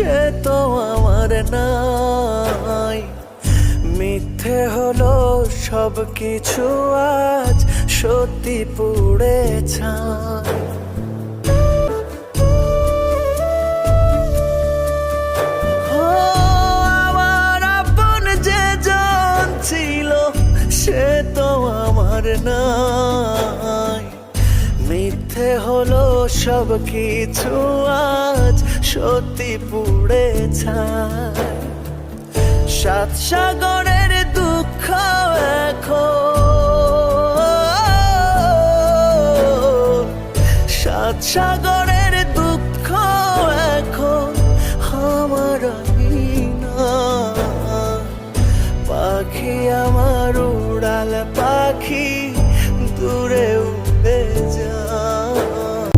সে তো আমার নাই। মিথ্যে হলো সব কিছু, আজ সত্যি পুড়ে ছাই। আমার আপন যে জন ছিল সে তো আমার নাই। মিথ্যে হলো সব কিছু, আজ সত্যি পুড়ে ছাই। সাত সাগরের দুঃখ এখন, সাত সাগরের দুঃখ এখন আমার না। পাখি আমার